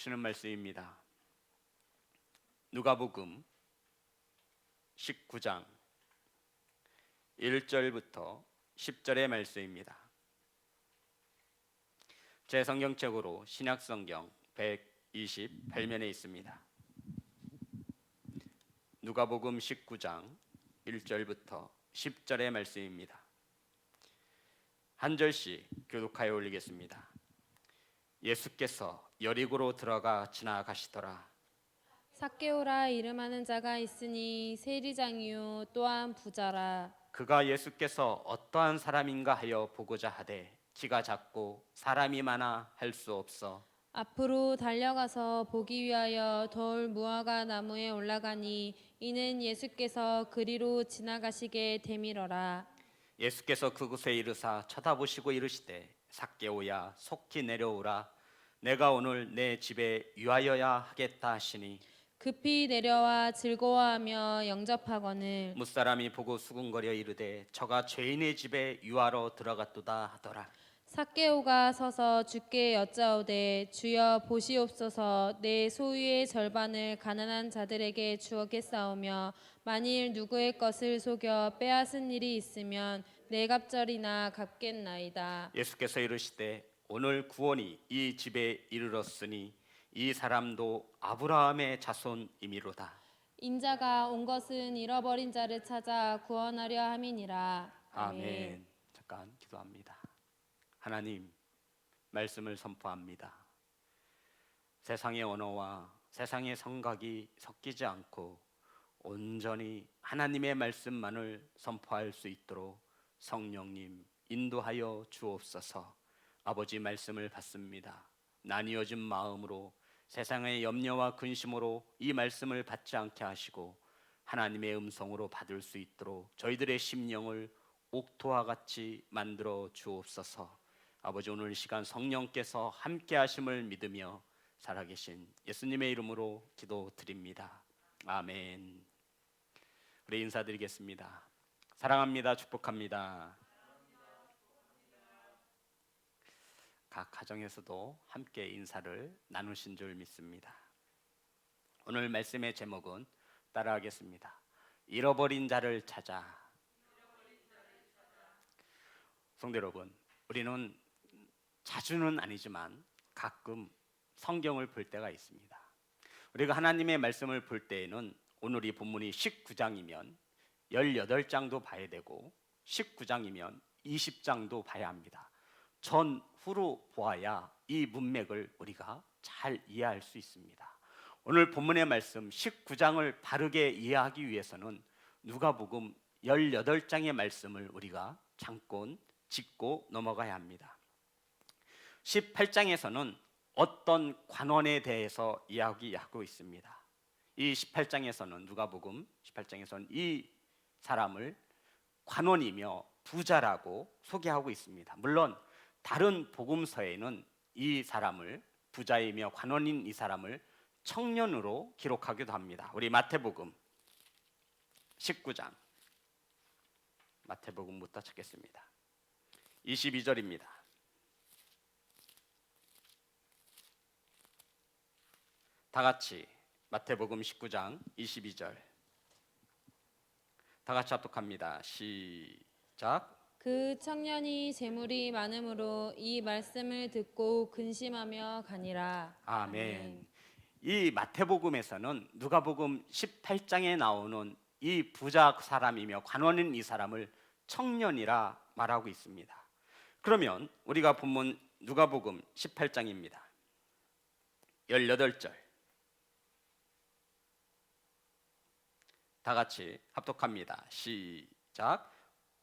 주시는 말씀입니다. 누가복음 19장 1절부터 10절의 말씀입니다. 제 성경책으로 신약성경 128면에 있습니다. 누가복음 19장 1절부터 10절의 말씀입니다. 한 절씩 교독하여 올리겠습니다. 예수께서 여리고로 들어가 지나가시더라. 삭개오라 이름하는 자가 있으니 세리장이요 또한 부자라. 그가 예수께서 어떠한 사람인가 하여 보고자 하되 키가 작고 사람이 많아 할 수 없어 앞으로 달려가서 보기 위하여 돌 무화과 나무에 올라가니 이는 예수께서 그리로 지나가시게 되밀어라. 예수께서 그곳에 이르사 쳐다보시고 이르시되 삭개오야 속히 내려오라 내가 오늘 내 집에 유하여야 하겠다 하시니 급히 내려와 즐거워하며 영접하거늘 무사람이 보고 수군거려 이르되 저가 죄인의 집에 유하러 들어갔도다 하더라. 삭개오가 서서 주께 여짜오되 주여 보시옵소서 내 소유의 절반을 가난한 자들에게 주었겠사오며 만일 누구의 것을 속여 빼앗은 일이 있으면 네 갑절이나 갚겠나이다. 예수께서 이르시되 오늘 구원이 이 집에 이르렀으니 이 사람도 아브라함의 자손이미로다. 인자가 온 것은 잃어버린 자를 찾아 구원하려 함이니라. 아멘. 잠깐 기도합니다. 하나님, 말씀을 선포합니다. 세상의 언어와 세상의 성각이 섞이지 않고 온전히 하나님의 말씀만을 선포할 수 있도록 성령님 인도하여 주옵소서. 아버지 말씀을 받습니다. 나뉘어진 마음으로 세상의 염려와 근심으로 이 말씀을 받지 않게 하시고 하나님의 음성으로 받을 수 있도록 저희들의 심령을 옥토와 같이 만들어 주옵소서. 아버지 오늘 이 시간 성령께서 함께 하심을 믿으며 살아계신 예수님의 이름으로 기도드립니다. 아멘. 우리 인사드리겠습니다. 사랑합니다. 축복합니다. 각 가정에서도 함께 인사를 나누신 줄 믿습니다. 오늘 말씀의 제목은 따라하겠습니다. 잃어버린 자를 찾아. 성도 여러분, 우리는 자주는 아니지만 가끔 성경을 볼 때가 있습니다. 우리가 하나님의 말씀을 볼 때에는 오늘 이 본문이 19장이면 18장도 봐야 되고 19장이면 20장도 봐야 합니다. 전후로 보아야 이 문맥을 우리가 잘 이해할 수 있습니다. 오늘 본문의 말씀 19장을 바르게 이해하기 위해서는 누가복음 18장의 말씀을 우리가 잠깐 짚고 넘어가야 합니다. 18장에서는 어떤 관원에 대해서 이야기하고 있습니다. 이 18장에서는 누가복음 18장에서는 이 사람을 관원이며 부자라고 소개하고 있습니다. 물론 다른 복음서에는 이 사람을 부자이며 관원인 이 사람을 청년으로 기록하기도 합니다. 우리 마태복음 19장 마태복음부터 찾겠습니다. 22절입니다. 다 같이 마태복음 19장 22절 다 같이 합독합니다. 시작. 그 청년이 재물이 많음으로 이 말씀을 듣고 근심하며 가니라. 아멘. 이 마태복음에서는 누가복음 18장에 나오는 이 부자 사람이며 관원인 이 사람을 청년이라 말하고 있습니다. 그러면 우리가 본문 누가복음 18장입니다. 18절 다 같이 합독합니다. 시작.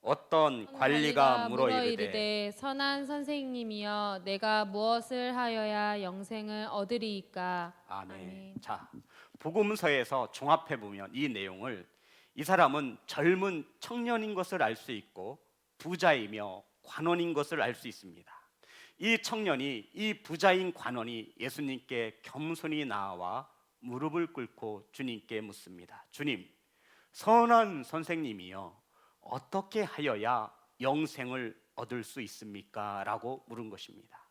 어떤 관리가 물어 이르되 선한 선생님이여 내가 무엇을 하여야 영생을 얻으리이까. 아멘. 자, 복음서에서 종합해 보면 이 내용을 이 사람은 젊은 청년인 것을 알 수 있고 부자이며 관원인 것을 알 수 있습니다. 이 청년이 이 부자인 관원이 예수님께 겸손히 나와 무릎을 꿇고 주님께 묻습니다. 주님, 선한 선생님이여 어떻게 하여야 영생을 얻을 수 있습니까? 라고 물은 것입니다.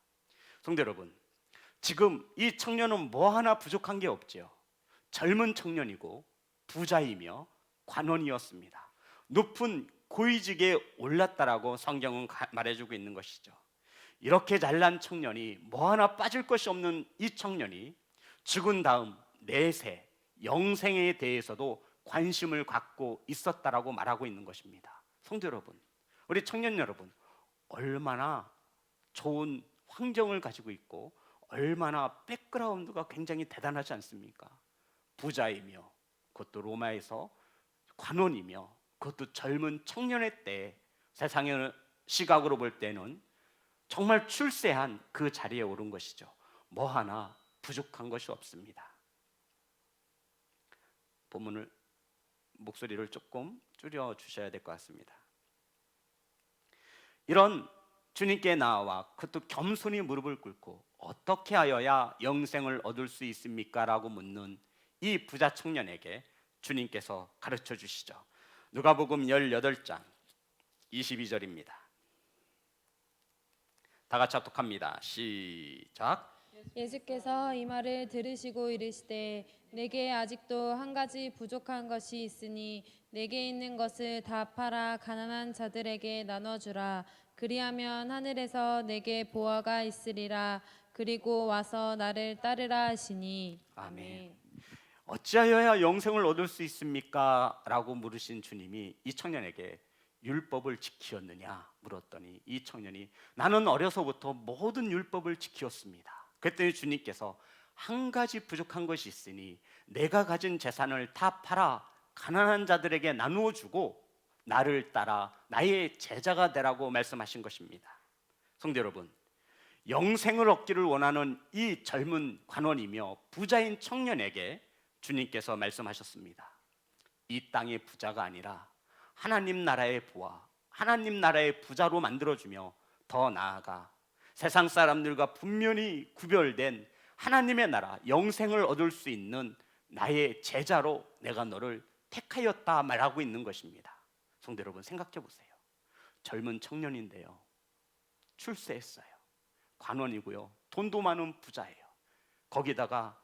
성도 여러분, 지금 이 청년은 뭐 하나 부족한 게 없지요. 젊은 청년이고 부자이며 관원이었습니다. 높은 고위직에 올랐다라고 성경은 말해주고 있는 것이죠. 이렇게 잘난 청년이 뭐 하나 빠질 것이 없는 이 청년이 죽은 다음 내세, 영생에 대해서도 관심을 갖고 있었다라고 말하고 있는 것입니다. 성도 여러분, 우리 청년 여러분, 얼마나 좋은 환경을 가지고 있고 얼마나 백그라운드가 굉장히 대단하지 않습니까? 부자이며 그것도 로마에서 관원이며 그것도 젊은 청년의 때 세상의 시각으로 볼 때는 정말 출세한 그 자리에 오른 것이죠. 뭐 하나 부족한 것이 없습니다. 본문을 목소리를 조금 줄여 주셔야 될 것 같습니다. 이런 주님께 나와 그것도 겸손히 무릎을 꿇고 어떻게 하여야 영생을 얻을 수 있습니까? 라고 묻는 이 부자 청년에게 주님께서 가르쳐 주시죠. 누가복음 18장 22절입니다. 다 같이 합독합니다. 시작. 예수께서 이 말을 들으시고 이르시되 내게 아직도 한 가지 부족한 것이 있으니 내게 있는 것을 다 팔아 가난한 자들에게 나눠주라. 그리하면 하늘에서 내게 보화가 있으리라. 그리고 와서 나를 따르라 하시니. 아멘. 어찌하여야 영생을 얻을 수 있습니까? 라고 물으신 주님이 이 청년에게 율법을 지키었느냐 물었더니 이 청년이 나는 어려서부터 모든 율법을 지키었습니다. 그랬더니 주님께서 한 가지 부족한 것이 있으니 내가 가진 재산을 다 팔아 가난한 자들에게 나누어 주고 나를 따라 나의 제자가 되라고 말씀하신 것입니다. 성도 여러분, 영생을 얻기를 원하는 이 젊은 관원이며 부자인 청년에게 주님께서 말씀하셨습니다. 이 땅의 부자가 아니라 하나님 나라의 부와 하나님 나라의 부자로 만들어주며 더 나아가 세상 사람들과 분명히 구별된 하나님의 나라 영생을 얻을 수 있는 나의 제자로 내가 너를 택하였다 말하고 있는 것입니다. 성도 여러분, 생각해 보세요. 젊은 청년인데요, 출세했어요. 관원이고요, 돈도 많은 부자예요. 거기다가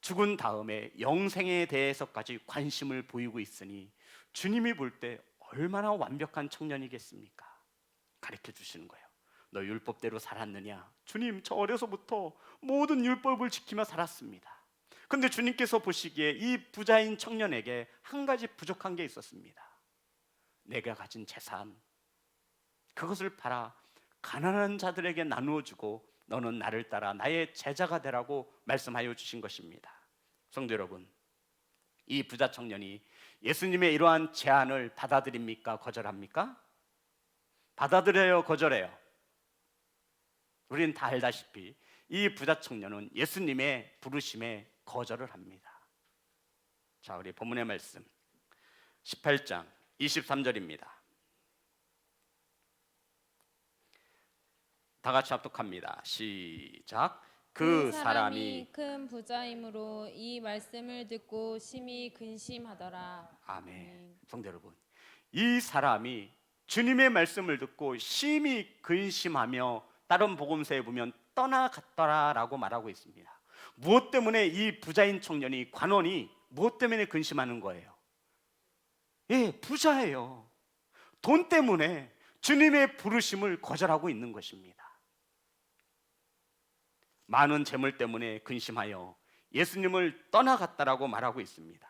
죽은 다음에 영생에 대해서까지 관심을 보이고 있으니 주님이 볼 때 얼마나 완벽한 청년이겠습니까? 가르쳐 주시는 거예요. 너 율법대로 살았느냐? 주님, 저 어려서부터 모든 율법을 지키며 살았습니다. 근데 주님께서 보시기에 이 부자인 청년에게 한 가지 부족한 게 있었습니다. 내가 가진 재산, 그것을 팔아 가난한 자들에게 나누어 주고 너는 나를 따라 나의 제자가 되라고 말씀하여 주신 것입니다. 성도 여러분, 이 부자 청년이 예수님의 이러한 제안을 받아들입니까? 거절합니까? 받아들여요? 거절해요? 우리는 다 알다시피 이 부자 청년은 예수님의 부르심에 거절을 합니다. 자, 우리 본문의 말씀 18장 23절입니다. 다 같이 합독합니다. 시작. 그 사람이 큰 부자이므로 이 말씀을 듣고 심히 근심하더라. 아멘. 성도 여러분, 이 사람이 주님의 말씀을 듣고 심히 근심하며 다른 복음서에 보면 떠나갔더라라고 말하고 있습니다. 무엇 때문에 이 부자인 청년이 관원이 무엇 때문에 근심하는 거예요? 예, 부자예요. 돈 때문에 주님의 부르심을 거절하고 있는 것입니다. 많은 재물 때문에 근심하여 예수님을 떠나갔다라고 말하고 있습니다.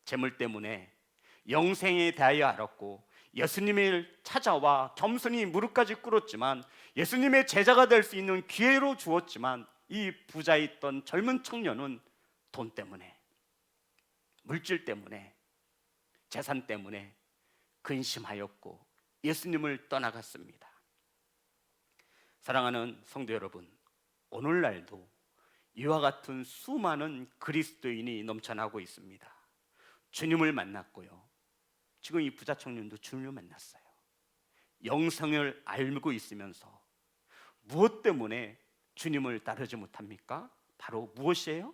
재물 때문에 영생에 대하여 알았고 예수님을 찾아와 겸손히 무릎까지 꿇었지만 예수님의 제자가 될 수 있는 기회로 주었지만 이 부자였던 젊은 청년은 돈 때문에, 물질 때문에, 재산 때문에 근심하였고 예수님을 떠나갔습니다. 사랑하는 성도 여러분, 오늘날도 이와 같은 수많은 그리스도인이 넘쳐나고 있습니다. 주님을 만났고요, 지금 이 부자 청년도 주님을 만났어요. 영생을 알고 있으면서 무엇 때문에 주님을 따르지 못합니까? 바로 무엇이에요?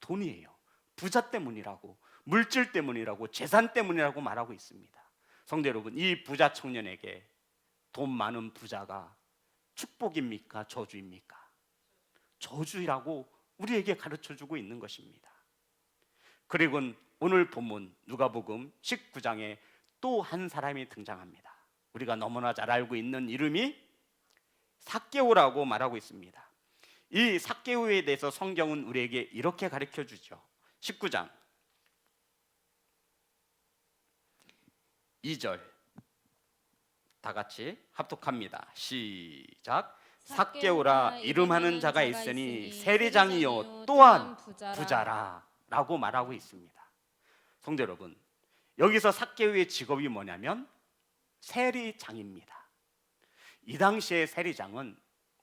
돈이에요. 부자 때문이라고, 물질 때문이라고, 재산 때문이라고 말하고 있습니다. 성도 여러분, 이 부자 청년에게 돈 많은 부자가 축복입니까? 저주입니까? 저주라고 우리에게 가르쳐주고 있는 것입니다. 그리고 오늘 본문 누가복음 19장에 또 한 사람이 등장합니다. 우리가 너무나 잘 알고 있는 이름이 삭개오라고 말하고 있습니다. 이 삭개오에 대해서 성경은 우리에게 이렇게 가르쳐주죠. 19장 2절 다 같이 합독합니다. 시작. 삭개오라 이름하는 자가 있으니 세리장이요 또한 부자라 라고 말하고 있습니다. 성도 여러분, 여기서 삭개오의 직업이 뭐냐면 세리장입니다. 이 당시의 세리장은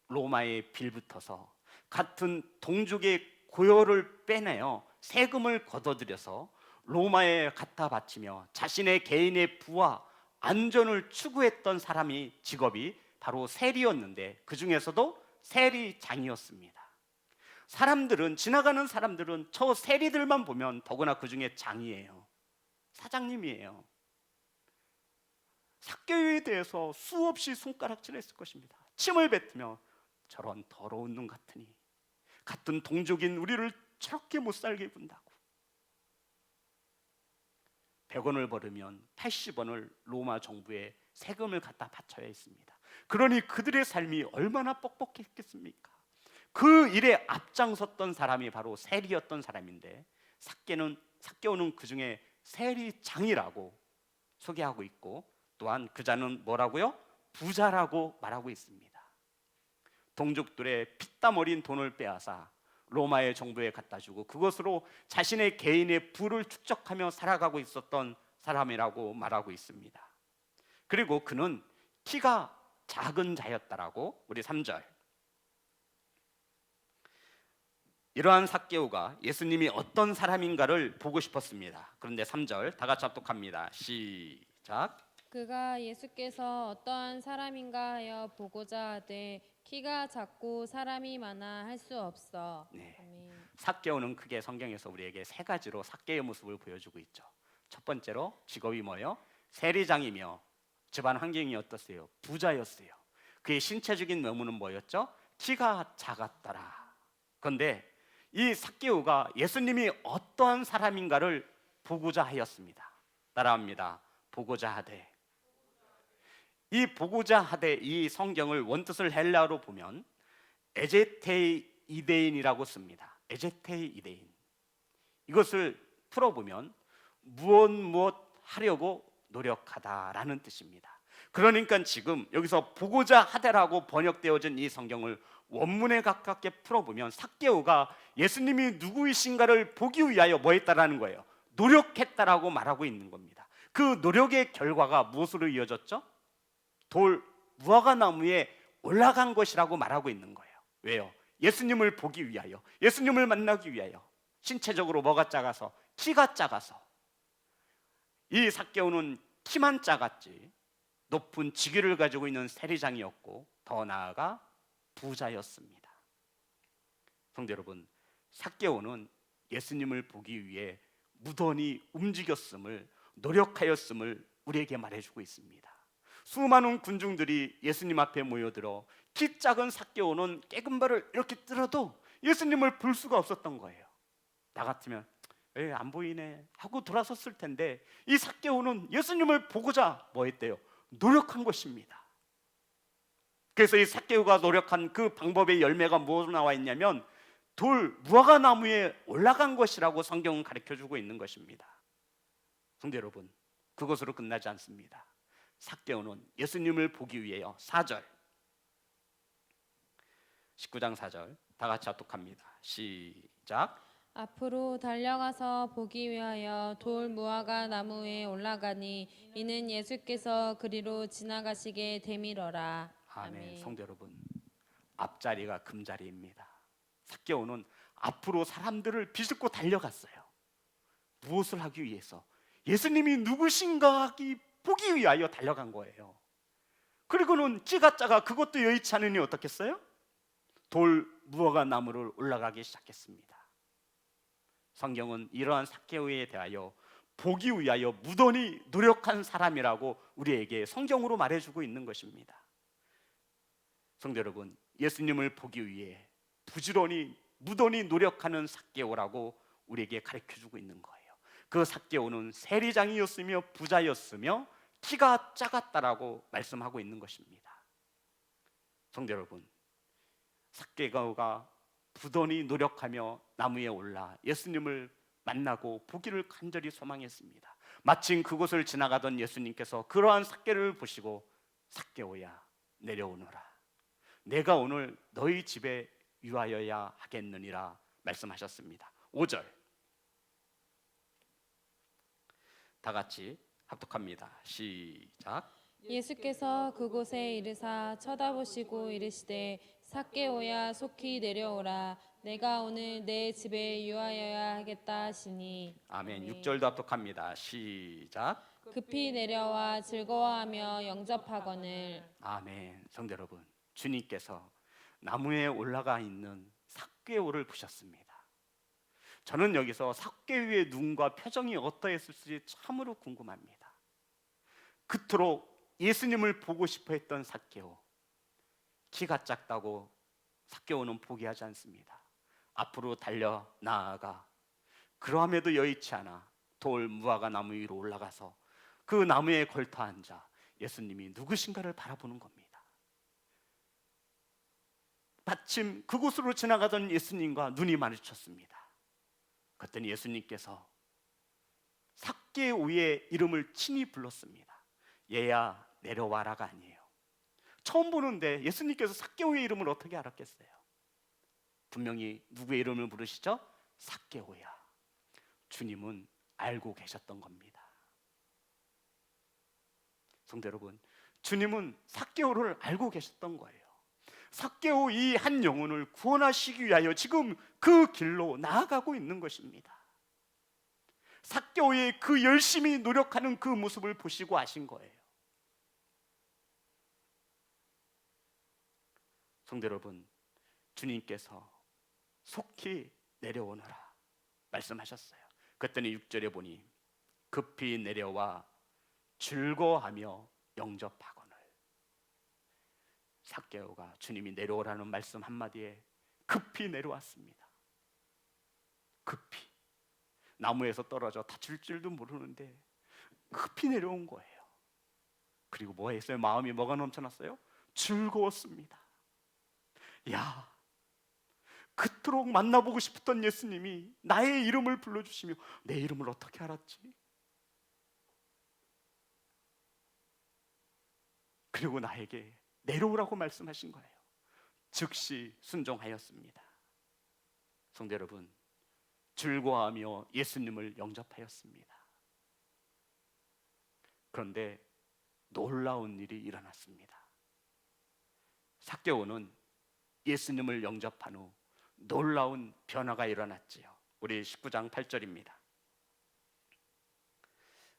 로마에 빌붙어서 같은 동족의 고요를 빼내어 세금을 걷어들여서 로마에 갖다 바치며 자신의 개인의 부와 안전을 추구했던 사람이 직업이 바로 세리였는데, 그 중에서도 세리장이었습니다. 지나가는 사람들은 저 세리들만 보면 더구나 그 중에 장이에요. 사장님이에요. 삭개오에 대해서 수없이 손가락질했을 것입니다. 침을 뱉으며 저런 더러운 놈 같으니 같은 동족인 우리를 저렇게 못 살게 군다고. 100원을 벌으면 80원을 로마 정부에 세금을 갖다 바쳐야 했습니다. 그러니 그들의 삶이 얼마나 뻑뻑했겠습니까? 그 일에 앞장섰던 사람이 바로 세리였던 사람인데, 삭개오는 그 중에 세리장이라고 소개하고 있고, 또한 그자는 뭐라고요? 부자라고 말하고 있습니다. 동족들의 피땀 어린 돈을 빼앗아 로마의 정부에 갖다 주고 그것으로 자신의 개인의 부를 축적하며 살아가고 있었던 사람이라고 말하고 있습니다. 그리고 그는 키가 작은 자였다라고, 우리 3절. 이러한 삭개오가 예수님이 어떤 사람인가를 보고 싶었습니다. 그런데 3절 다 같이 합독합니다. 시작. 그가 예수께서 어떠한 사람인가 하여 보고자 하되 키가 작고 사람이 많아 할 수 없어. 네. 아멘. 삭개오는 크게 성경에서 우리에게 세 가지로 삭개의 모습을 보여주고 있죠. 첫 번째로 직업이 뭐예요? 세리장이며 집안 환경이 어떻어요? 부자였어요. 그의 신체적인 외모는 뭐였죠? 키가 작았더라. 그런데 이 삭개오가 예수님이 어떠한 사람인가를 보고자 하였습니다. 따라합니다. 보고자 하되. 이 보고자 하되, 이 성경을 원뜻을 헬라어로 보면 에제테이 이데인이라고 씁니다. 에제테이 이데인. 이것을 풀어보면 무엇 하려고 노력하다라는 뜻입니다. 그러니까 지금 여기서 보고자 하되라고 번역되어진 이 성경을 원문에 가깝게 풀어보면 삭개오가 예수님이 누구이신가를 보기 위하여 뭐 했다라는 거예요? 노력했다라고 말하고 있는 겁니다. 그 노력의 결과가 무엇으로 이어졌죠? 돌 무화과 나무에 올라간 것이라고 말하고 있는 거예요. 왜요? 예수님을 보기 위하여, 예수님을 만나기 위하여. 신체적으로 뭐가 작아서? 키가 작아서. 이 삭개오는 키만 작았지 높은 직위를 가지고 있는 세리장이었고, 더 나아가 부자였습니다. 성도 여러분, 삭개오는 예수님을 보기 위해 무던히 움직였음을, 노력하였음을 우리에게 말해주고 있습니다. 수많은 군중들이 예수님 앞에 모여들어 키 작은 삭개오는 깨금발을 이렇게 들어도 예수님을 볼 수가 없었던 거예요. 나 같으면 안 보이네 하고 돌아섰을 텐데, 이 삭개오는 예수님을 보고자 뭐 했대요? 노력한 것입니다. 그래서 이 삭개오가 노력한 그 방법의 열매가 무엇으로 나와 있냐면 돌 무화과 나무에 올라간 것이라고 성경은 가르쳐주고 있는 것입니다. 성도 여러분, 그것으로 끝나지 않습니다. 삭개오는 예수님을 보기 위해요. 4절 19장 4절 다 같이 합독합니다. 시작. 앞으로 달려가서 보기 위하여 돌 무화과 나무에 올라가니 이는 예수께서 그리로 지나가시게 되밀어라. 아멘. 성도 여러분, 앞자리가 금자리입니다. 삭개오는 앞으로 사람들을 비집고 달려갔어요. 무엇을 하기 위해서? 예수님이 누구신가 보기 위하여 달려간 거예요. 그리고는 키가 작아 그것도 여의치 않으니 어떻겠어요? 돌 무화과 나무를 올라가기 시작했습니다. 성경은 이러한 삭개오에 대하여 보기 위하여 무던히 노력한 사람이라고 우리에게 성경으로 말해주고 있는 것입니다. 성도 여러분, 예수님을 보기 위해 부지런히 무던히 노력하는 삭개오라고 우리에게 가르쳐주고 있는 거예요. 그 삭개오는 세리장이었으며 부자였으며 키가 작았다라고 말씀하고 있는 것입니다. 성도 여러분, 삭개오가 부단히 노력하며 나무에 올라 예수님을 만나고 보기를 간절히 소망했습니다. 마침 그곳을 지나가던 예수님께서 그러한 삭개를 보시고 삭개오야 내려오너라, 내가 오늘 너희 집에 유하여야 하겠느니라 말씀하셨습니다. 5절 다 같이 합독합니다. 시작. 예수께서 그곳에 이르사 쳐다보시고 이르시되 삭개오야 속히 내려오라, 내가 오늘 내 집에 유하여야 하겠다 하시니. 아멘. 6절도 합독합니다. 시작. 급히 내려와 즐거워하며 영접하거늘. 아멘. 성도 여러분, 주님께서 나무에 올라가 있는 삭개오를 보셨습니다. 저는 여기서 삭개오의 눈과 표정이 어떠했을지 참으로 궁금합니다. 그토록 예수님을 보고 싶어 했던 삭개오, 키가 작다고 삭개오는 포기하지 않습니다. 앞으로 달려 나아가 그러함에도 여의치 않아 돌 무화과 나무 위로 올라가서 그 나무에 걸터 앉아 예수님이 누구신가를 바라보는 겁니다. 마침 그곳으로 지나가던 예수님과 눈이 마주쳤습니다. 그랬더니 예수님께서 삭개오의 이름을 친히 불렀습니다. 얘야 내려와라가 아니에요. 처음 보는데 예수님께서 삭개오의 이름을 어떻게 알았겠어요? 분명히 누구의 이름을 부르시죠? 삭개오야. 주님은 알고 계셨던 겁니다. 성도 여러분, 주님은 삭개오를 알고 계셨던 거예요. 삭개오 이 한 영혼을 구원하시기 위하여 지금 그 길로 나아가고 있는 것입니다. 삭개오의 그 열심히 노력하는 그 모습을 보시고 아신 거예요. 성도 여러분, 주님께서 속히 내려오너라 말씀하셨어요. 그랬더니 6절에 보니 급히 내려와 즐거워하며 영접하거늘. 삭개오가 주님이 내려오라는 말씀 한마디에 급히 내려왔습니다. 급히 나무에서 떨어져 다칠 줄도 모르는데 급히 내려온 거예요. 그리고 뭐 했어요? 마음이 뭐가 넘쳐났어요? 즐거웠습니다. 야, 그토록 만나보고 싶었던 예수님이 나의 이름을 불러주시며 내 이름을 어떻게 알았지? 그리고 나에게 내려오라고 말씀하신 거예요. 즉시 순종하였습니다. 성도 여러분, 즐거워하며 예수님을 영접하였습니다. 그런데 놀라운 일이 일어났습니다. 삭개오는 예수님을 영접한 후 놀라운 변화가 일어났지요. 우리 19장 8절입니다.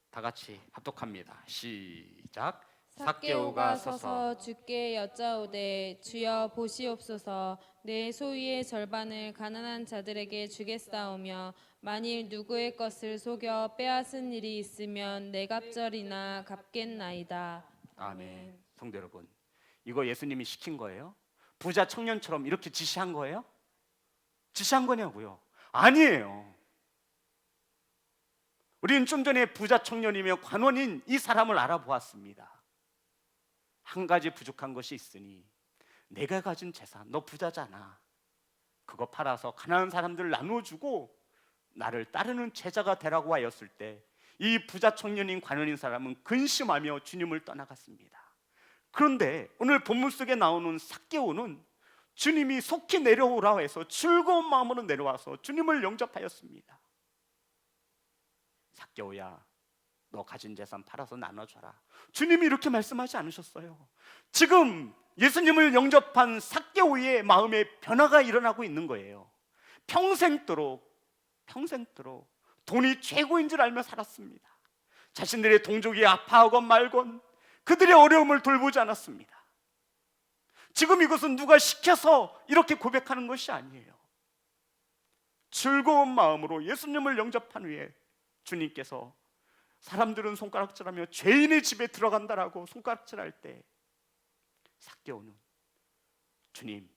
다 같이 합독합니다. 시작. 삭개오가 서서 주께 여짜오되 주여 보시옵소서, 내 소유의 절반을 가난한 자들에게 주겠사오며 만일 누구의 것을 속여 빼앗은 일이 있으면 내 갑절이나 갚겠나이다. 아멘. 성도 여러분, 이거 예수님이 시킨 거예요? 부자 청년처럼 이렇게 지시한 거예요? 지시한 거냐고요? 아니에요. 우리는 좀 전에 부자 청년이며 관원인 이 사람을 알아보았습니다. 한 가지 부족한 것이 있으니 내가 가진 재산, 너 부자잖아, 그거 팔아서 가난한 사람들 나눠주고 나를 따르는 제자가 되라고 하였을 때 이 부자 청년인 관원인 사람은 근심하며 주님을 떠나갔습니다. 그런데 오늘 본문 속에 나오는 삭개오는 주님이 속히 내려오라 해서 즐거운 마음으로 내려와서 주님을 영접하였습니다. 삭개오야, 너 가진 재산 팔아서 나눠줘라. 주님이 이렇게 말씀하지 않으셨어요. 지금 예수님을 영접한 삭개오의 마음에 변화가 일어나고 있는 거예요. 평생도록 돈이 최고인 줄 알며 살았습니다. 자신들의 동족이 아파하건 말건 그들의 어려움을 돌보지 않았습니다. 지금 이것은 누가 시켜서 이렇게 고백하는 것이 아니에요. 즐거운 마음으로 예수님을 영접한 후에 주님께서 사람들은 손가락질하며 죄인의 집에 들어간다라고 손가락질할 때 삭개오는 주님,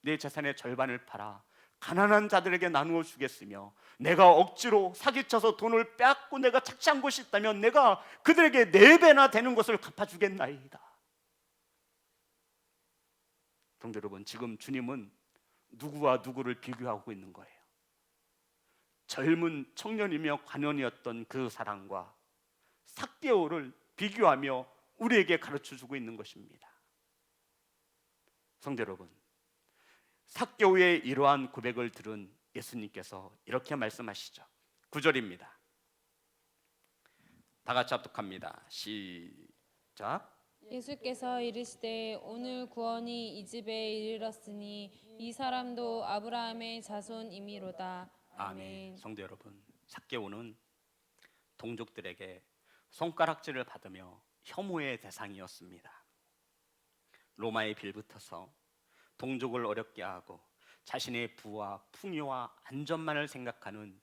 내 재산의 절반을 팔아 가난한 자들에게 나누어 주겠으며, 내가 억지로 사기쳐서 돈을 빼앗고 내가 착취한 것이 있다면 내가 그들에게 4배나 되는 것을 갚아주겠나이다. 성도 여러분, 지금 주님은 누구와 누구를 비교하고 있는 거예요? 젊은 청년이며 관원이었던 그 사람과 삭개오를 비교하며 우리에게 가르쳐주고 있는 것입니다. 성도 여러분, 삭개오의 이러한 고백을 들은 예수님께서 이렇게 말씀하시죠. 9절입니다. 다 같이 합독합니다. 시작. 예수께서 이르시되 오늘 구원이 이 집에 이르렀으니 이 사람도 아브라함의 자손이미로다. 아멘. 성도 여러분, 삭개오는 동족들에게 손가락질을 받으며 혐오의 대상이었습니다. 로마에 빌붙어서 동족을 어렵게 하고 자신의 부와 풍요와 안전만을 생각하는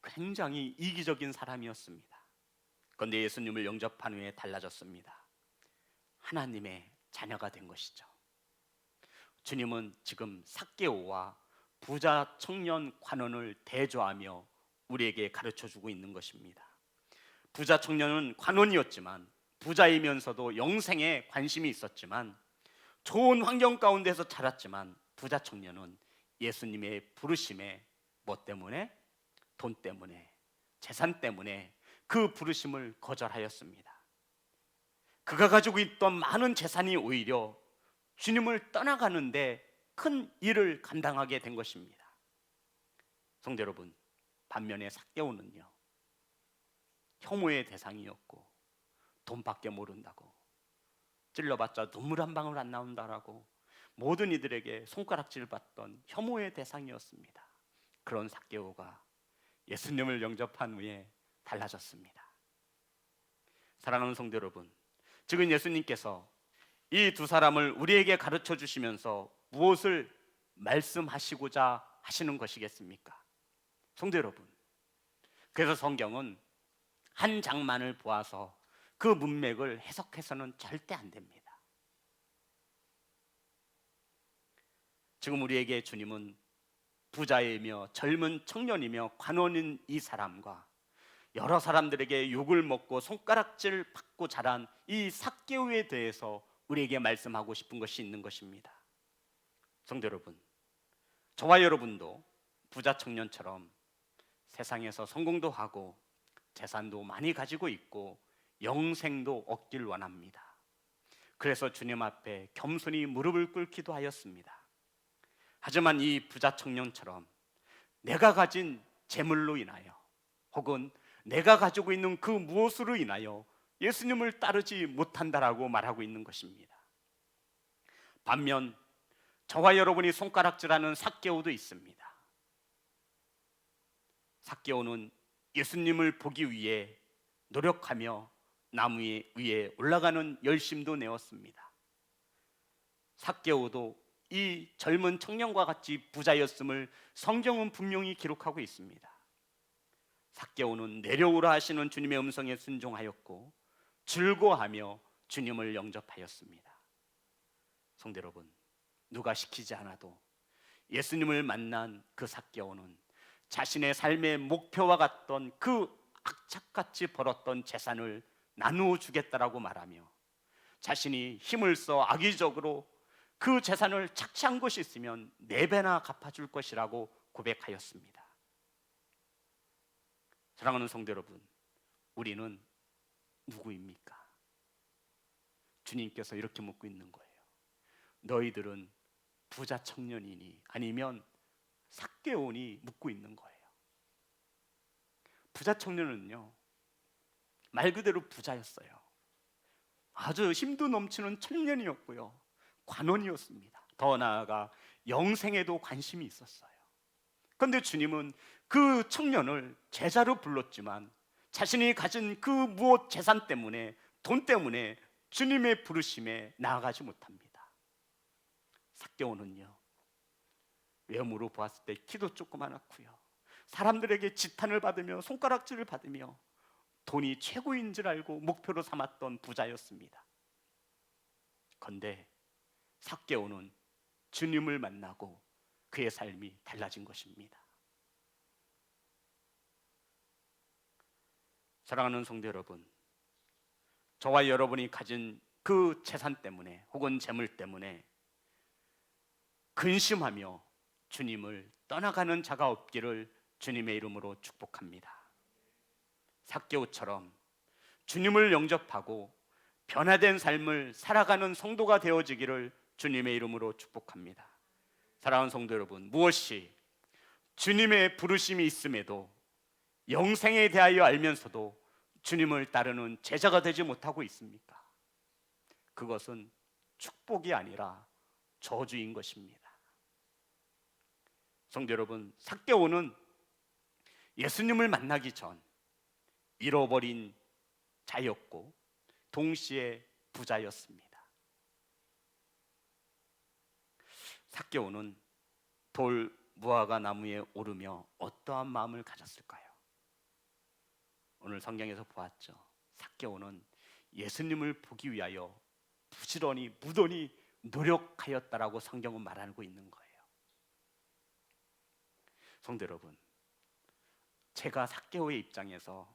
굉장히 이기적인 사람이었습니다. 그런데 예수님을 영접한 후에 달라졌습니다. 하나님의 자녀가 된 것이죠. 주님은 지금 삭개오와 부자 청년 관원을 대조하며 우리에게 가르쳐주고 있는 것입니다. 부자 청년은 관원이었지만, 부자이면서도 영생에 관심이 있었지만, 좋은 환경 가운데서 자랐지만, 부자 청년은 예수님의 부르심에 뭐 때문에? 돈 때문에, 재산 때문에 그 부르심을 거절하였습니다. 그가 가지고 있던 많은 재산이 오히려 주님을 떠나가는데 큰 일을 감당하게 된 것입니다. 성도 여러분, 반면에 삭개오는요, 혐오의 대상이었고 돈밖에 모른다고, 찔러봤자 눈물 한 방울 안 나온다라고 모든 이들에게 손가락질 받던 혐오의 대상이었습니다. 그런 삭개오가 예수님을 영접한 후에 달라졌습니다. 사랑하는 성도 여러분, 지금 예수님께서 이 두 사람을 우리에게 가르쳐 주시면서 무엇을 말씀하시고자 하시는 것이겠습니까? 성도 여러분, 그래서 성경은 한 장만을 보아서 그 문맥을 해석해서는 절대 안 됩니다. 지금 우리에게 주님은 부자이며 젊은 청년이며 관원인 이 사람과 여러 사람들에게 욕을 먹고 손가락질 받고 자란 이 삭개오에 대해서 우리에게 말씀하고 싶은 것이 있는 것입니다. 성도 여러분, 저와 여러분도 부자 청년처럼 세상에서 성공도 하고 재산도 많이 가지고 있고 영생도 얻길 원합니다. 그래서 주님 앞에 겸손히 무릎을 꿇기도 하였습니다. 하지만 이 부자 청년처럼 내가 가진 재물로 인하여 혹은 내가 가지고 있는 그 무엇으로 인하여 예수님을 따르지 못한다라고 말하고 있는 것입니다. 반면 저와 여러분이 손가락질하는 삭개오도 있습니다. 삭개오는 예수님을 보기 위해 노력하며 나무 위에 올라가는 열심도 내었습니다. 삭개오도 이 젊은 청년과 같이 부자였음을 성경은 분명히 기록하고 있습니다. 삭개오는 내려오라 하시는 주님의 음성에 순종하였고 즐거워하며 주님을 영접하였습니다. 성도 여러분, 누가 시키지 않아도 예수님을 만난 그 삭개오는 자신의 삶의 목표와 같던 그 악착같이 벌었던 재산을 나누어 주겠다라고 말하며 자신이 힘을 써 악의적으로 그 재산을 착취한 것이 있으면 4배나 갚아줄 것이라고 고백하였습니다. 사랑하는 성도 여러분, 우리는 누구입니까? 주님께서 이렇게 묻고 있는 거예요. 너희들은 부자 청년이니 아니면 삭개오니 묻고 있는 거예요. 부자 청년은요, 말 그대로 부자였어요. 아주 힘도 넘치는 청년이었고요, 관원이었습니다. 더 나아가 영생에도 관심이 있었어요. 그런데 주님은 그 청년을 제자로 불렀지만 자신이 가진 그 무엇 재산 때문에, 돈 때문에 주님의 부르심에 나아가지 못합니다. 삭개오는요, 외모로 보았을 때 키도 조그만하고요, 사람들에게 지탄을 받으며 손가락질을 받으며 돈이 최고인 줄 알고 목표로 삼았던 부자였습니다. 그런데 삭개오는 주님을 만나고 그의 삶이 달라진 것입니다. 사랑하는 성도 여러분, 저와 여러분이 가진 그 재산 때문에 혹은 재물 때문에 근심하며 주님을 떠나가는 자가 없기를 주님의 이름으로 축복합니다. 삭개오처럼 주님을 영접하고 변화된 삶을 살아가는 성도가 되어지기를 주님의 이름으로 축복합니다. 사랑하는 성도 여러분, 무엇이 주님의 부르심이 있음에도 영생에 대하여 알면서도 주님을 따르는 제자가 되지 못하고 있습니까? 그것은 축복이 아니라 저주인 것입니다. 성도 여러분, 삭개오는 예수님을 만나기 전 잃어버린 자였고 동시에 부자였습니다. 삭개오는 돌 무화과 나무에 오르며 어떠한 마음을 가졌을까요? 오늘 성경에서 보았죠. 삭개오는 예수님을 보기 위하여 부지런히 무던히 노력하였다라고 성경은 말하고 있는 거예요. 성도 여러분, 제가 삭개오의 입장에서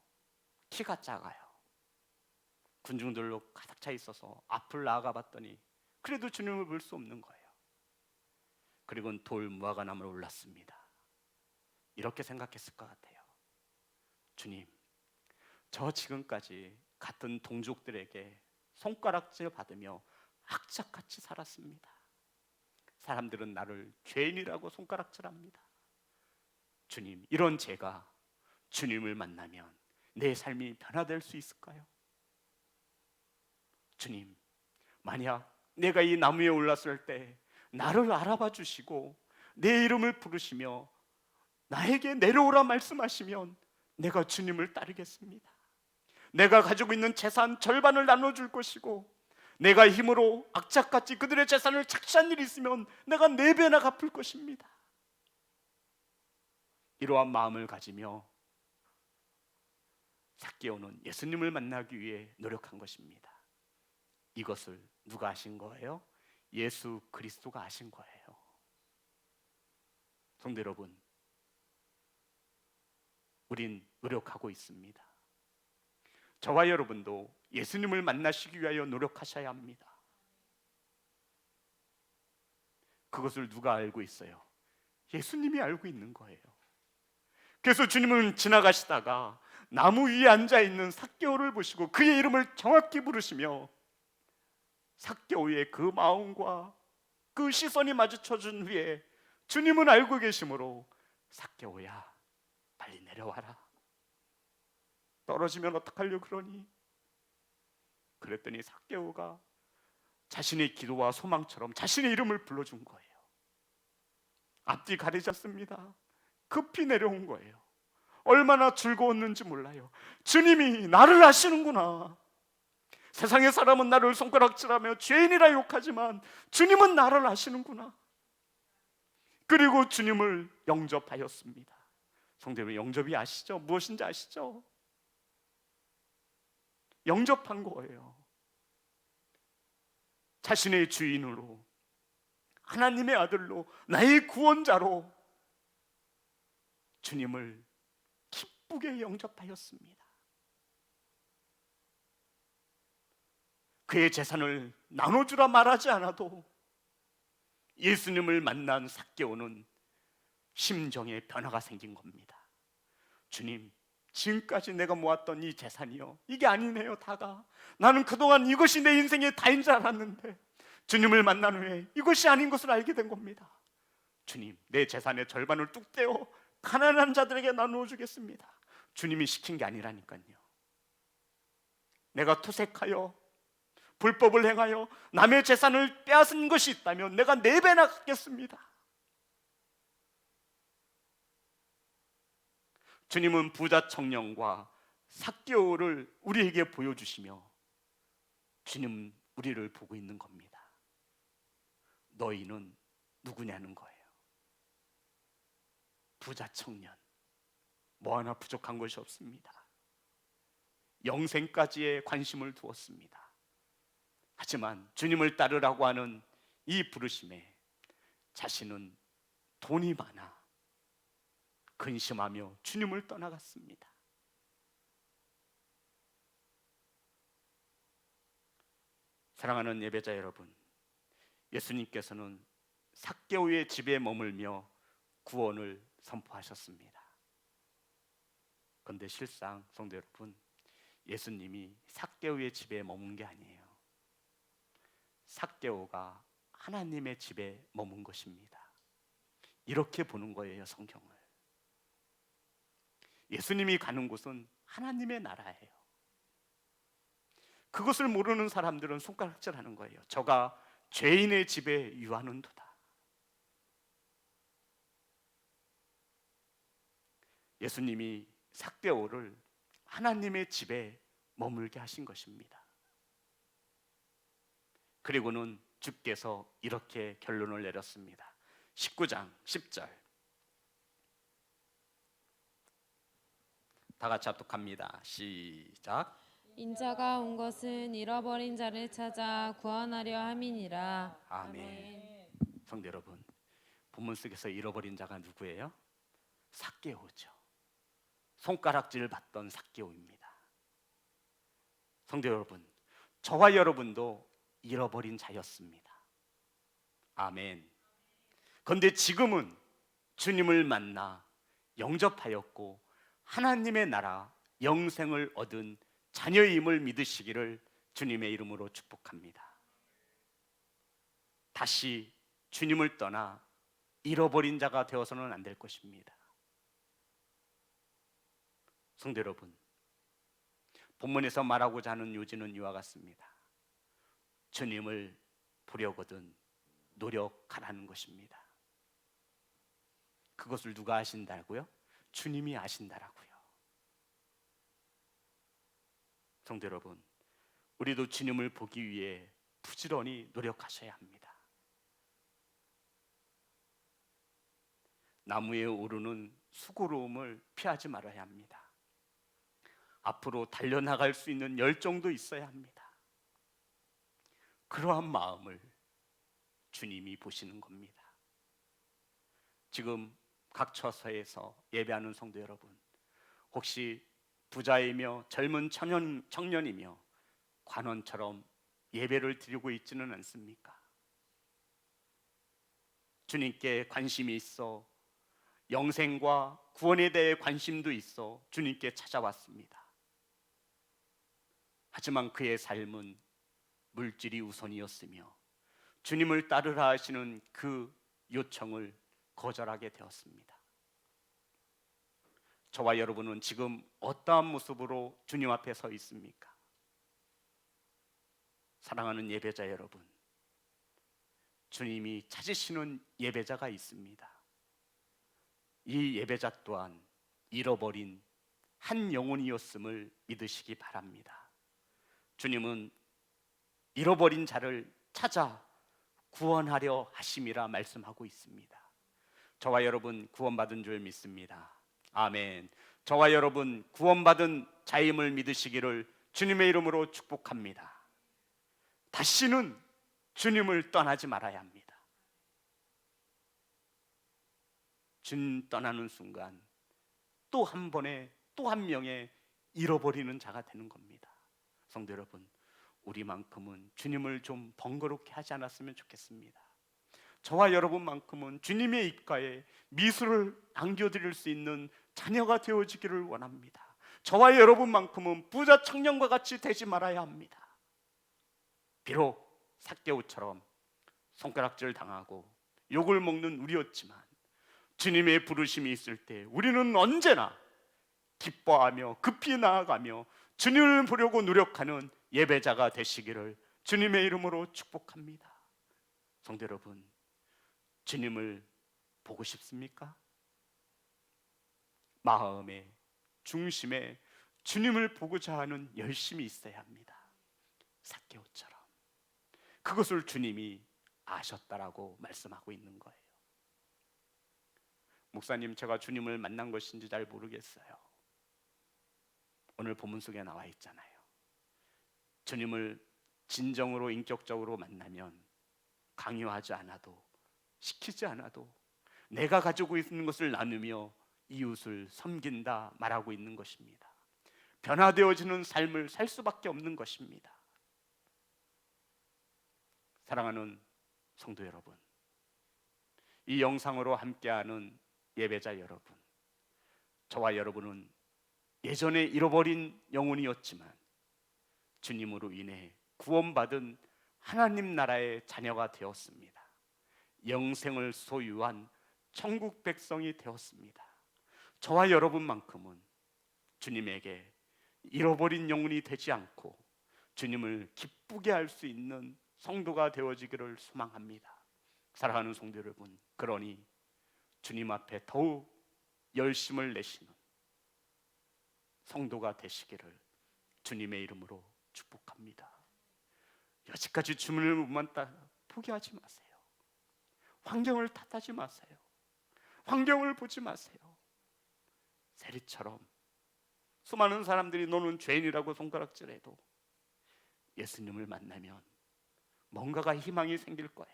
키가 작아요. 군중들로 가득 차 있어서 앞을 나아가 봤더니 그래도 주님을 볼 수 없는 거예요. 그리고는 돌 무화과 나무로 올랐습니다. 이렇게 생각했을 것 같아요. 주님, 저 지금까지 같은 동족들에게 손가락질 받으며 악착같이 살았습니다. 사람들은 나를 죄인이라고 손가락질합니다. 주님, 이런 제가 주님을 만나면 내 삶이 변화될 수 있을까요? 주님, 만약 내가 이 나무에 올랐을 때 나를 알아봐 주시고 내 이름을 부르시며 나에게 내려오라 말씀하시면 내가 주님을 따르겠습니다. 내가 가지고 있는 재산 절반을 나눠줄 것이고 내가 힘으로 악착같이 그들의 재산을 착취한 일이 있으면 내가 4배나 갚을 것입니다. 이러한 마음을 가지며 삭개오는 예수님을 만나기 위해 노력한 것입니다. 이것을 누가 하신 거예요? 예수 그리스도가 하신 거예요. 성도 여러분, 우린 노력하고 있습니다. 저와 여러분도 예수님을 만나시기 위하여 노력하셔야 합니다. 그것을 누가 알고 있어요? 예수님이 알고 있는 거예요. 그래서 주님은 지나가시다가 나무 위에 앉아있는 삭개오를 보시고 그의 이름을 정확히 부르시며 삭개오의 그 마음과 그 시선이 마주쳐준 후에 주님은 알고 계시므로 삭개오야, 빨리 내려와라. 떨어지면 어떡하려고 그러니? 그랬더니 삭개오가 자신의 기도와 소망처럼 자신의 이름을 불러준 거예요. 앞뒤 가리지 않습니다. 급히 내려온 거예요. 얼마나 즐거웠는지 몰라요. 주님이 나를 아시는구나. 세상의 사람은 나를 손가락질하며 죄인이라 욕하지만 주님은 나를 아시는구나. 그리고 주님을 영접하였습니다. 성도 여러분, 영접이 아시죠? 무엇인지 아시죠? 영접한 거예요. 자신의 주인으로, 하나님의 아들로, 나의 구원자로 주님을 기쁘게 영접하였습니다. 그의 재산을 나눠주라 말하지 않아도 예수님을 만난 삭개오는 심정에 변화가 생긴 겁니다. 주님, 지금까지 내가 모았던 이 재산이요, 이게 아니네요. 다가 나는 그동안 이것이 내 인생의 다인 줄 알았는데 주님을 만난 후에 이것이 아닌 것을 알게 된 겁니다. 주님, 내 재산의 절반을 뚝 떼어 가난한 자들에게 나누어 주겠습니다. 주님이 시킨 게 아니라니까요. 내가 투색하여 불법을 행하여 남의 재산을 빼앗은 것이 있다면 내가 4배나 갚겠습니다. 주님은 부자 청년과 삭개오를 우리에게 보여주시며 주님 우리를 보고 있는 겁니다. 너희는 누구냐는 거예요. 부자 청년, 뭐 하나 부족한 것이 없습니다. 영생까지의 관심을 두었습니다. 하지만 주님을 따르라고 하는 이 부르심에 자신은 돈이 많아 근심하며 주님을 떠나갔습니다. 사랑하는 예배자 여러분, 예수님께서는 삭개오의 집에 머물며 구원을 선포하셨습니다. 그런데 실상 성도 여러분, 예수님이 삭개오의 집에 머문 게 아니에요. 삭개오가 하나님의 집에 머문 것입니다. 이렇게 보는 거예요, 성경을. 예수님이 가는 곳은 하나님의 나라예요. 그것을 모르는 사람들은 손가락질하는 거예요. 저가 죄인의 집에 유하는도다. 예수님이 삭개오를 하나님의 집에 머물게 하신 것입니다. 그리고는 주께서 이렇게 결론을 내렸습니다. 19장 10절 다 같이 합독합니다. 시작. 인자가 온 것은 잃어버린 자를 찾아 구원하려 함이니라. 아멘. 성도 여러분, 본문 속에서 잃어버린 자가 누구예요? 삭개오죠. 손가락질 받던 삭개오입니다. 성도 여러분, 저와 여러분도 잃어버린 자였습니다. 아멘. 그런데 지금은 주님을 만나 영접하였고 하나님의 나라 영생을 얻은 자녀임을 믿으시기를 주님의 이름으로 축복합니다. 다시 주님을 떠나 잃어버린 자가 되어서는 안 될 것입니다. 성도 여러분, 본문에서 말하고자 하는 요지는 이와 같습니다. 주님을 보려거든 노력하라는 것입니다. 그것을 누가 아신다고요? 주님이 아신다라고요. 성도 여러분, 우리도 주님을 보기 위해 부지런히 노력하셔야 합니다. 나무에 오르는 수고로움을 피하지 말아야 합니다. 앞으로 달려나갈 수 있는 열정도 있어야 합니다. 그러한 마음을 주님이 보시는 겁니다. 지금 각 처소에서 예배하는 성도 여러분, 혹시 부자이며 젊은 청년이며 관원처럼 예배를 드리고 있지는 않습니까? 주님께 관심이 있어 영생과 구원에 대해 관심도 있어 주님께 찾아왔습니다. 하지만 그의 삶은 물질이 우선이었으며 주님을 따르라 하시는 그 요청을 거절하게 되었습니다. 저와 여러분은 지금 어떠한 모습으로 주님 앞에 서 있습니까? 사랑하는 예배자 여러분, 주님이 찾으시는 예배자가 있습니다. 이 예배자 또한 잃어버린 한 영혼이었음을 믿으시기 바랍니다. 주님은 잃어버린 자를 찾아 구원하려 하심이라 말씀하고 있습니다. 저와 여러분 구원받은 줄 믿습니다. 아멘. 저와 여러분 구원받은 자임을 믿으시기를 주님의 이름으로 축복합니다. 다시는 주님을 떠나지 말아야 합니다. 주님 떠나는 순간 또 한 번에 또 한 명의 잃어버리는 자가 되는 겁니다. 성도 여러분, 우리만큼은 주님을 좀 번거롭게 하지 않았으면 좋겠습니다. 저와 여러분만큼은 주님의 입가에 미소를 안겨드릴 수 있는 자녀가 되어지기를 원합니다. 저와 여러분만큼은 부자 청년과 같이 되지 말아야 합니다. 비록 삭개오처럼 손가락질 당하고 욕을 먹는 우리였지만 주님의 부르심이 있을 때 우리는 언제나 기뻐하며 급히 나아가며 주님을 보려고 노력하는 예배자가 되시기를 주님의 이름으로 축복합니다. 성도 여러분, 주님을 보고 싶습니까? 마음의 중심에 주님을 보고자 하는 열심이 있어야 합니다. 삭개오처럼. 그것을 주님이 아셨다라고 말씀하고 있는 거예요. 목사님, 제가 주님을 만난 것인지 잘 모르겠어요. 오늘 본문 속에 나와 있잖아요. 주님을 진정으로 인격적으로 만나면 강요하지 않아도 시키지 않아도 내가 가지고 있는 것을 나누며 이웃을 섬긴다 말하고 있는 것입니다. 변화되어지는 삶을 살 수밖에 없는 것입니다. 사랑하는 성도 여러분, 이 영상으로 함께하는 예배자 여러분, 저와 여러분은 예전에 잃어버린 영혼이었지만 주님으로 인해 구원받은 하나님 나라의 자녀가 되었습니다. 영생을 소유한 천국 백성이 되었습니다. 저와 여러분만큼은 주님에게 잃어버린 영혼이 되지 않고 주님을 기쁘게 할 수 있는 성도가 되어지기를 소망합니다. 사랑하는 성도 여러분, 그러니 주님 앞에 더욱 열심을 내시는 성도가 되시기를 주님의 이름으로 축복합니다. 여지까지 주님을 못 만나 포기하지 마세요. 환경을 탓하지 마세요. 환경을 보지 마세요. 세리처럼 수많은 사람들이 너는 죄인이라고 손가락질해도 예수님을 만나면 뭔가가 희망이 생길 거야.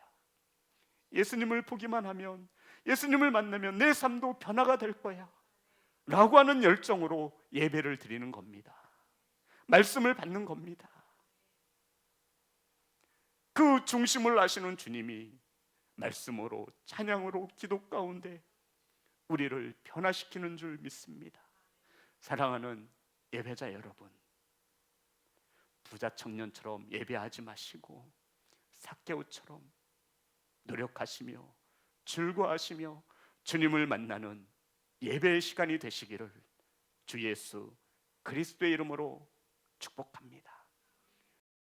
예수님을 보기만 하면, 예수님을 만나면 내 삶도 변화가 될 거야 라고 하는 열정으로 예배를 드리는 겁니다. 말씀을 받는 겁니다. 그 중심을 아시는 주님이 말씀으로, 찬양으로, 기도 가운데 우리를 변화시키는 줄 믿습니다. 사랑하는 예배자 여러분, 부자 청년처럼 예배하지 마시고 삭개오처럼 노력하시며 즐거워하시며 주님을 만나는 예배의 시간이 되시기를 주 예수 그리스도의 이름으로 축복합니다.